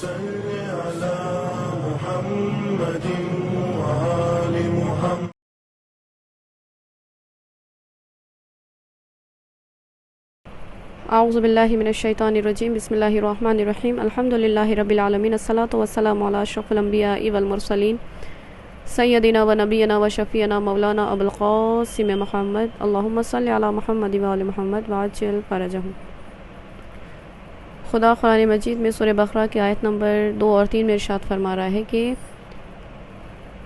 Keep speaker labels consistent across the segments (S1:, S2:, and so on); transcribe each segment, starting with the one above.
S1: صل على محمد وآل محمد.
S2: اعوذ باللہ من الشیطان الرجیم. بسم اللہ الرحمن الرحیم. الحمد للہ رب العالمین. الصلاۃ والسلام علی اشرف الانبیاء والمرسلین سیدنا و نبینا و شفیعنا مولانا ابو القاسم محمد. اللہم صلی علی محمد و آل محمد وعجل فرجہم. خدا قرآن مجید میں سورہ بقرہ کی آیت نمبر 2 اور 3 میں ارشاد فرما رہا ہے کہ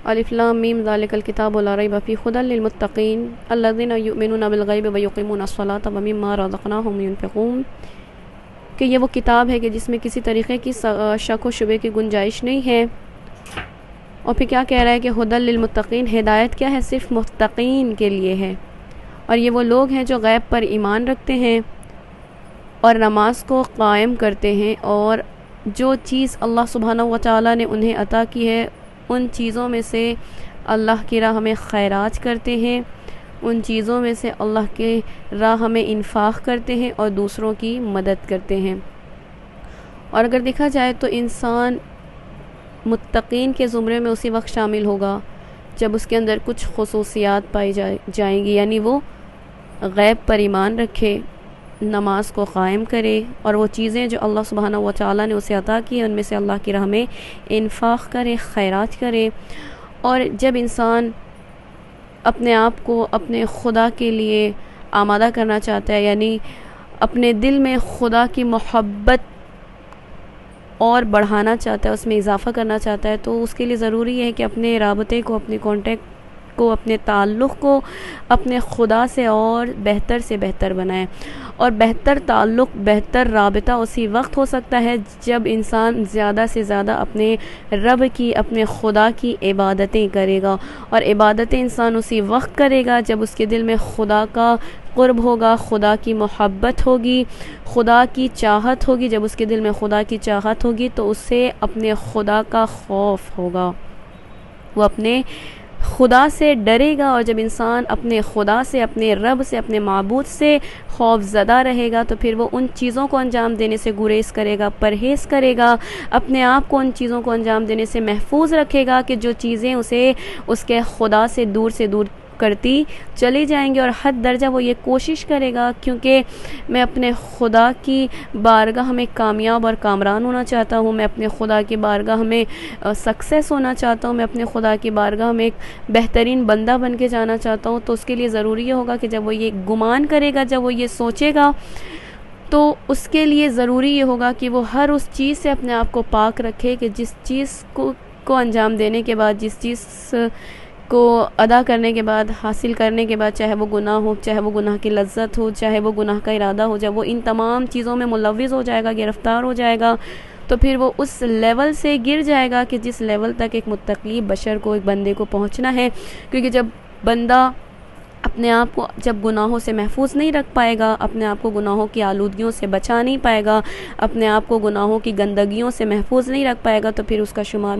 S2: الف لام میم ذالک الکتاب لا ریب فیہ ھدی للمتقین الذین یؤمنون بالغیب ویقیمون الصلاۃ ومما رزقناہم ینفقون، کہ یہ وہ کتاب ہے کہ جس میں کسی طریقے کی شک و شبے کی گنجائش نہیں ہے. اور پھر کیا کہہ رہا ہے کہ ھدی للمتقین، ہدایت کیا ہے؟ صرف متقین کے لیے ہے. اور یہ وہ لوگ ہیں جو غیب پر ایمان رکھتے ہیں اور نماز کو قائم کرتے ہیں، اور جو چیز اللہ سبحانہ و تعالیٰ نے انہیں عطا کی ہے ان چیزوں میں سے اللہ کی راہ میں خیرات کرتے ہیں، ان چیزوں میں سے اللہ کے راہ میں انفاق کرتے ہیں اور دوسروں کی مدد کرتے ہیں. اور اگر دیکھا جائے تو انسان متقین کے زمرے میں اسی وقت شامل ہوگا جب اس کے اندر کچھ خصوصیات پائی جائیں گی، یعنی وہ غیب پر ایمان رکھے، نماز کو قائم کرے، اور وہ چیزیں جو اللہ سبحانہ و تعالیٰ نے اسے عطا کی ان میں سے اللہ کی راہ میں انفاق کرے، خیرات کرے. اور جب انسان اپنے آپ کو اپنے خدا کے لیے آمادہ کرنا چاہتا ہے، یعنی اپنے دل میں خدا کی محبت اور بڑھانا چاہتا ہے، اس میں اضافہ کرنا چاہتا ہے، تو اس کے لیے ضروری ہے کہ اپنے رابطے کو، اپنے کانٹیکٹ کو، اپنے تعلق کو اپنے خدا سے اور بہتر سے بہتر بنائیں. اور بہتر تعلق، بہتر رابطہ اسی وقت ہو سکتا ہے جب انسان زیادہ سے زیادہ اپنے رب کی، اپنے خدا کی عبادتیں کرے گا. اور عبادتیں انسان اسی وقت کرے گا جب اس کے دل میں خدا کا قرب ہوگا، خدا کی محبت ہوگی، خدا کی چاہت ہوگی. جب اس کے دل میں خدا کی چاہت ہوگی تو اسے اپنے خدا کا خوف ہوگا، وہ اپنے خدا سے ڈرے گا. اور جب انسان اپنے خدا سے، اپنے رب سے، اپنے معبود سے خوف زدہ رہے گا تو پھر وہ ان چیزوں کو انجام دینے سے گریز کرے گا، پرہیز کرے گا، اپنے آپ کو ان چیزوں کو انجام دینے سے محفوظ رکھے گا کہ جو چیزیں اسے اس کے خدا سے دور کرتی چلی جائیں گی. اور حد درجہ وہ یہ کوشش کرے گا کیونکہ میں اپنے خدا کی بارگاہ میں کامیاب اور کامران ہونا چاہتا ہوں، میں اپنے خدا کی بارگاہ میں سکسیس ہونا چاہتا ہوں، میں اپنے خدا کی بارگاہ میں ایک بہترین بندہ بن کے جانا چاہتا ہوں. تو اس کے لیے ضروری یہ ہوگا کہ جب وہ یہ گمان کرے گا، جب وہ یہ سوچے گا، تو اس کے لیے ضروری یہ ہوگا کہ وہ ہر اس چیز سے اپنے آپ کو پاک رکھے کہ جس چیز کو انجام دینے کے بعد، جس چیز کو ادا کرنے کے بعد، حاصل کرنے کے بعد، چاہے وہ گناہ ہو، چاہے وہ گناہ کی لذت ہو، چاہے وہ گناہ کا ارادہ ہو، جب وہ ان تمام چیزوں میں ملوث ہو جائے گا، گرفتار ہو جائے گا، تو پھر وہ اس لیول سے گر جائے گا کہ جس لیول تک ایک متقی بشر کو، ایک بندے کو پہنچنا ہے. کیونکہ جب بندہ اپنے آپ کو جب گناہوں سے محفوظ نہیں رکھ پائے گا، اپنے آپ کو گناہوں کی آلودگیوں سے بچا نہیں پائے گا، اپنے آپ کو گناہوں کی گندگیوں سے محفوظ نہیں رکھ پائے گا، تو پھر اس کا شمار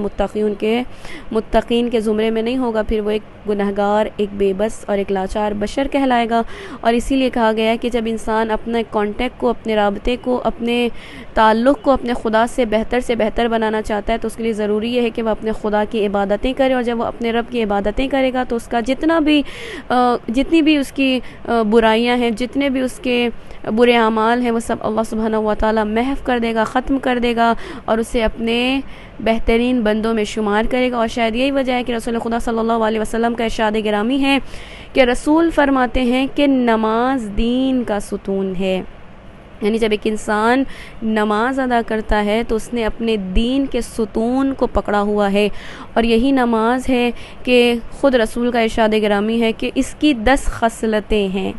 S2: متقین کے زمرے میں نہیں ہوگا. پھر وہ ایک گنہگار، ایک بے بس اور ایک لاچار بشر کہلائے گا. اور اسی لیے کہا گیا ہے کہ جب انسان اپنے کانٹیکٹ کو، اپنے رابطے کو، اپنے تعلق کو اپنے خدا سے بہتر بنانا چاہتا ہے تو اس کے لیے ضروری یہ ہے کہ وہ اپنے خدا کی عبادتیں کرے. اور جب وہ اپنے رب کی عبادتیں کرے گا تو اس کا جتنی بھی اس کی برائیاں ہیں، جتنے بھی اس کے برے اعمال ہیں، وہ سب اللہ سبحانہ و تعالیٰ محو کر دے گا، ختم کر دے گا، اور اسے اپنے بہترین بندوں میں شمار کرے گا. اور شاید یہی وجہ ہے کہ رسول خدا صلی اللہ علیہ وسلم کا ارشاد گرامی ہے کہ رسول فرماتے ہیں کہ نماز دین کا ستون ہے. یعنی جب ایک انسان نماز ادا کرتا ہے تو اس نے اپنے دین کے ستون کو پکڑا ہوا ہے. اور یہی نماز ہے کہ خود رسول کا ارشاد گرامی ہے کہ اس کی 10 خصلتیں ہیں،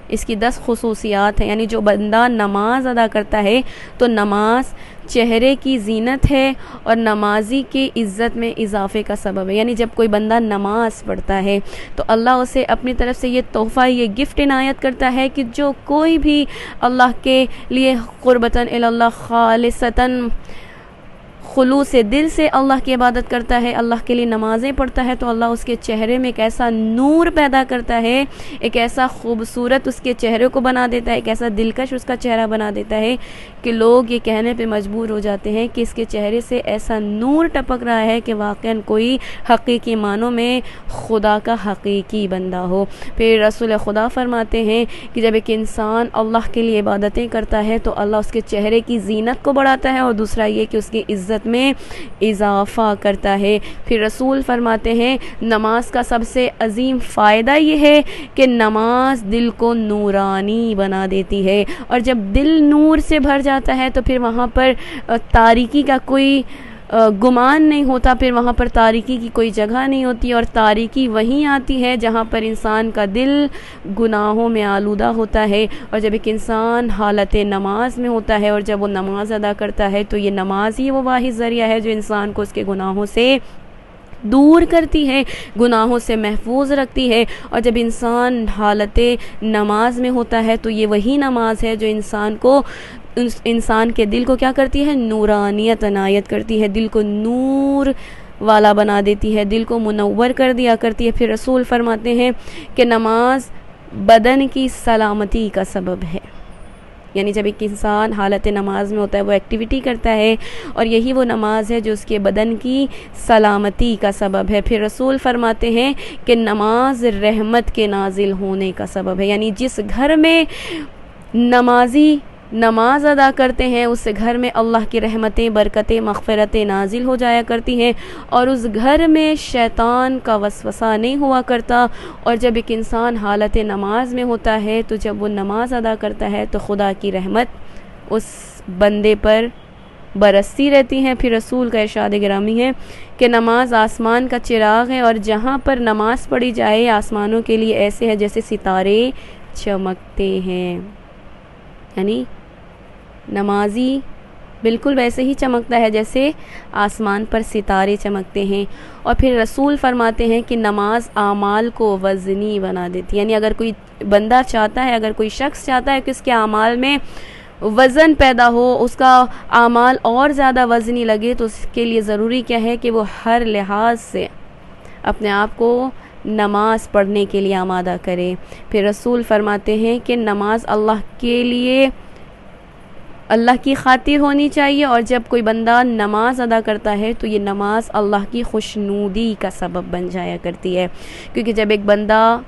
S2: اس کی 10 خصوصیات ہیں. یعنی جو بندہ نماز ادا کرتا ہے تو نماز چہرے کی زینت ہے اور نمازی کی عزت میں اضافے کا سبب ہے. یعنی جب کوئی بندہ نماز پڑھتا ہے تو اللہ اسے اپنی طرف سے یہ تحفہ، یہ گفٹ عنایت کرتا ہے کہ جو کوئی بھی اللہ کے لیے قربتاً الی اللہ، خلوص دل سے اللہ کی عبادت کرتا ہے، اللہ کے لیے نمازیں پڑھتا ہے، تو اللہ اس کے چہرے میں ایک ایسا نور پیدا کرتا ہے، ایک ایسا خوبصورت اس کے چہرے کو بنا دیتا ہے، ایک ایسا دلکش اس کا چہرہ بنا دیتا ہے کہ لوگ یہ کہنے پہ مجبور ہو جاتے ہیں کہ اس کے چہرے سے ایسا نور ٹپک رہا ہے کہ واقعاً کوئی حقیقی معنوں میں خدا کا حقیقی بندہ ہو۔ پھر رسول خدا فرماتے ہیں کہ جب ایک انسان اللہ کے لیے عبادتیں کرتا ہے تو اللہ اس کے چہرے کی زینت کو بڑھاتا ہے، اور دوسرا یہ کہ اس کی عزت میں اضافہ کرتا ہے۔ پھر رسول فرماتے ہیں نماز کا سب سے عظیم فائدہ یہ ہے کہ نماز دل کو نورانی بنا دیتی ہے، اور جب دل نور سے بھر جاتا ہے تو پھر وہاں پر تاریکی کا کوئی گمان نہیں ہوتا، پھر وہاں پر تاریکی کی کوئی جگہ نہیں ہوتی، اور تاریکی وہیں آتی ہے جہاں پر انسان کا دل گناہوں میں آلودہ ہوتا ہے۔ اور جب ایک انسان حالت نماز میں ہوتا ہے اور جب وہ نماز ادا کرتا ہے تو یہ نماز ہی وہ واحد ذریعہ ہے جو انسان کو اس کے گناہوں سے دور کرتی ہے، گناہوں سے محفوظ رکھتی ہے۔ اور جب انسان حالت نماز میں ہوتا ہے تو یہ وہی نماز ہے جو انسان کے دل کو کیا کرتی ہے؟ نورانیت عنایت کرتی ہے، دل کو نور والا بنا دیتی ہے، دل کو منور کر دیا کرتی ہے۔ پھر رسول فرماتے ہیں کہ نماز بدن کی سلامتی کا سبب ہے، یعنی جب ایک انسان حالت نماز میں ہوتا ہے وہ ایکٹیویٹی کرتا ہے، اور یہی وہ نماز ہے جو اس کے بدن کی سلامتی کا سبب ہے۔ پھر رسول فرماتے ہیں کہ نماز رحمت کے نازل ہونے کا سبب ہے، یعنی جس گھر میں نمازی نماز ادا کرتے ہیں اس گھر میں اللہ کی رحمتیں، برکتیں، مغفرتیں نازل ہو جایا کرتی ہیں، اور اس گھر میں شیطان کا وسوسہ نہیں ہوا کرتا۔ اور جب ایک انسان حالت نماز میں ہوتا ہے تو جب وہ نماز ادا کرتا ہے تو خدا کی رحمت اس بندے پر برستی رہتی ہیں۔ پھر رسول کا ارشاد گرامی ہے کہ نماز آسمان کا چراغ ہے، اور جہاں پر نماز پڑھی جائے آسمانوں کے لیے ایسے ہے جیسے ستارے چمکتے ہیں، یعنی نمازی بالکل ویسے ہی چمکتا ہے جیسے آسمان پر ستارے چمکتے ہیں۔ اور پھر رسول فرماتے ہیں کہ نماز اعمال کو وزنی بنا دیتی ہے، یعنی اگر کوئی بندہ چاہتا ہے، اگر کوئی شخص چاہتا ہے کہ اس کے اعمال میں وزن پیدا ہو، اس کا اعمال اور زیادہ وزنی لگے، تو اس کے لیے ضروری کیا ہے کہ وہ ہر لحاظ سے اپنے آپ کو نماز پڑھنے کے لیے آمادہ کرے۔ پھر رسول فرماتے ہیں کہ نماز اللہ کے لیے، اللہ کی خاطر ہونی چاہیے، اور جب کوئی بندہ نماز ادا کرتا ہے تو یہ نماز اللہ کی خوشنودی کا سبب بن جایا کرتی ہے، کیونکہ جب ایک بندہ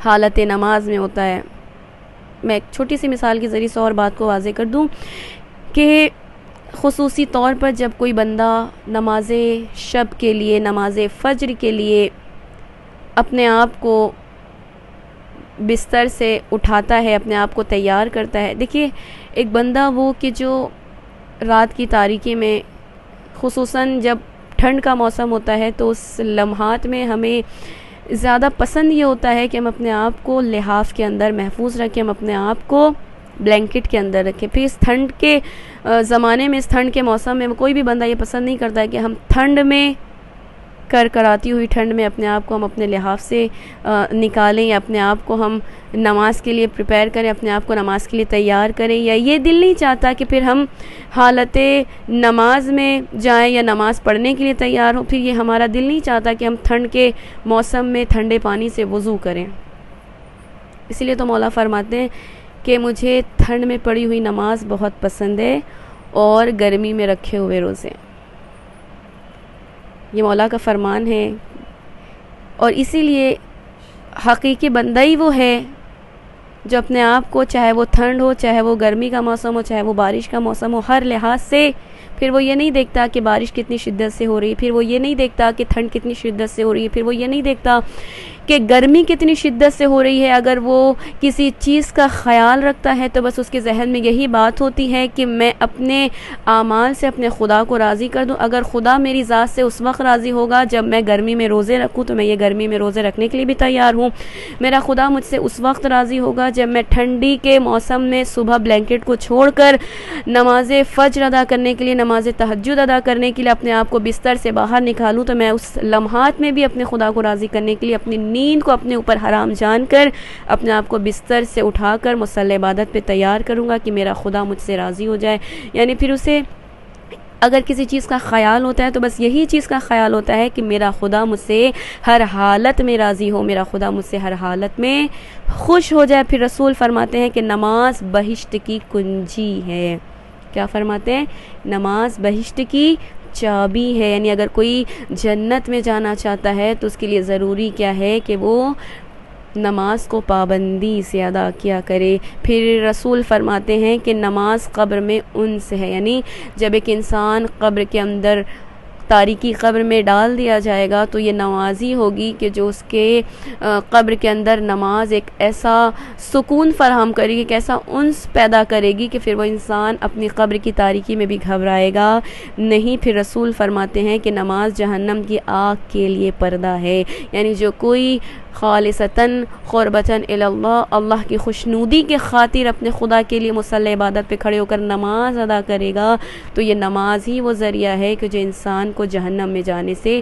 S2: حالت نماز میں ہوتا ہے، میں ایک چھوٹی سی مثال کے ذریعے سے اور بات کو واضح کر دوں کہ خصوصی طور پر جب کوئی بندہ نماز شب کے لیے، نماز فجر کے لیے اپنے آپ کو بستر سے اٹھاتا ہے، اپنے آپ کو تیار کرتا ہے، دیکھیے ایک بندہ وہ کہ جو رات کی تاریکی میں، خصوصاً جب ٹھنڈ کا موسم ہوتا ہے تو اس لمحات میں ہمیں زیادہ پسند یہ ہوتا ہے کہ ہم اپنے آپ کو لحاف کے اندر محفوظ رکھیں، ہم اپنے آپ کو بلینکٹ کے اندر رکھیں۔ پھر اس ٹھنڈ کے زمانے میں، اس ٹھنڈ کے موسم میں کوئی بھی بندہ یہ پسند نہیں کرتا ہے کہ ہم ٹھنڈ میں کراتی ہوئی ٹھنڈ میں اپنے آپ کو ہم اپنے لحاف سے نکالیں، یا اپنے آپ کو ہم نماز کے لیے پریپیئر کریں، اپنے آپ کو نماز کے لیے تیار کریں، یا یہ دل نہیں چاہتا کہ پھر ہم حالت نماز میں جائیں یا نماز پڑھنے کے لیے تیار ہوں، پھر یہ ہمارا دل نہیں چاہتا کہ ہم ٹھنڈ کے موسم میں ٹھنڈے پانی سے وضو کریں۔ اس لیے تو مولا فرماتے ہیں کہ مجھے ٹھنڈ میں پڑھی ہوئی نماز بہت پسند ہے اور گرمی میں رکھے ہوئے روزے، یہ مولا کا فرمان ہے۔ اور اسی لیے حقیقی بندہ ہی وہ ہے جو اپنے آپ کو، چاہے وہ ٹھنڈ ہو، چاہے وہ گرمی کا موسم ہو، چاہے وہ بارش کا موسم ہو، ہر لحاظ سے پھر وہ یہ نہیں دیکھتا کہ بارش کتنی شدت سے ہو رہی ہے، پھر وہ یہ نہیں دیکھتا کہ ٹھنڈ کتنی شدت سے ہو رہی ہے، پھر وہ یہ نہیں دیکھتا کہ گرمی کتنی شدت سے ہو رہی ہے۔ اگر وہ کسی چیز کا خیال رکھتا ہے تو بس اس کے ذہن میں یہی بات ہوتی ہے کہ میں اپنے اعمال سے اپنے خدا کو راضی کر دوں۔ اگر خدا میری ذات سے اس وقت راضی ہوگا جب میں گرمی میں روزے رکھوں تو میں یہ گرمی میں روزے رکھنے کے لیے بھی تیار ہوں۔ میرا خدا مجھ سے اس وقت راضی ہوگا جب میں ٹھنڈی کے موسم میں صبح بلینکٹ کو چھوڑ کر نماز فجر ادا کرنے کے لیے، نماز تہجد ادا کرنے کے لیے اپنے آپ کو بستر سے باہر نکالوں، تو میں اس لمحات میں بھی اپنے خدا کو راضی کرنے کے لیے اپنی نیند کو اپنے اوپر حرام جان کر اپنے آپ کو بستر سے اٹھا کر مصلی عبادت پہ تیار کروں گا کہ میرا خدا مجھ سے راضی ہو جائے۔ یعنی پھر اسے اگر کسی چیز کا خیال ہوتا ہے تو بس یہی چیز کا خیال ہوتا ہے کہ میرا خدا مجھ سے ہر حالت میں راضی ہو، میرا خدا مجھ سے ہر حالت میں خوش ہو جائے۔ پھر رسول فرماتے ہیں کہ نماز بہشت کی کنجی ہے۔ کیا فرماتے ہیں؟ نماز بہشت کی چابی ہے، یعنی اگر کوئی جنت میں جانا چاہتا ہے تو اس کے لیے ضروری کیا ہے کہ وہ نماز کو پابندی سے ادا کیا کرے۔ پھر رسول فرماتے ہیں کہ نماز قبر میں انس ہے، یعنی جب ایک انسان قبر کے اندر تاریکی قبر میں ڈال دیا جائے گا تو یہ نمازی ہوگی کہ جو اس کے قبر کے اندر نماز ایک ایسا سکون فراہم کرے گی، ایک ایسا انس پیدا کرے گی کہ پھر وہ انسان اپنی قبر کی تاریکی میں بھی گھبرائے گا نہیں۔ پھر رسول فرماتے ہیں کہ نماز جہنم کی آگ کے لیے پردہ ہے، یعنی جو کوئی خالصتاً قربتاً اللہ، اللہ کی خوشنودی کے خاطر اپنے خدا کے لیے مصلی عبادت پہ کھڑے ہو کر نماز ادا کرے گا تو یہ نماز ہی وہ ذریعہ ہے کہ جو انسان کو جہنم میں جانے سے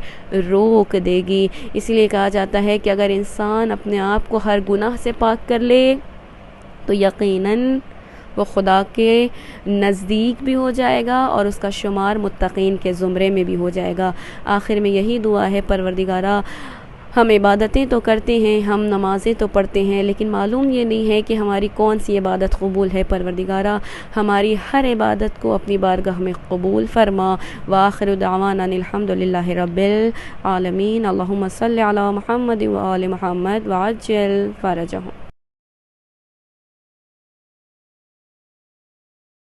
S2: روک دے گی۔ اس لیے کہا جاتا ہے کہ اگر انسان اپنے آپ کو ہر گناہ سے پاک کر لے تو یقیناً وہ خدا کے نزدیک بھی ہو جائے گا اور اس کا شمار متقین کے زمرے میں بھی ہو جائے گا۔ آخر میں یہی دعا ہے، پروردگارہ ہم عبادتیں تو کرتے ہیں، ہم نمازیں تو پڑھتے ہیں، لیکن معلوم یہ نہیں ہے کہ ہماری کون سی عبادت قبول ہے۔ پروردگارہ ہماری ہر عبادت کو اپنی بارگاہ میں قبول فرما۔ وآخر دعوانا الحمدللہ رب العالمین۔ اللہم صلی علی محمد وآل محمد وعجل فرجہم۔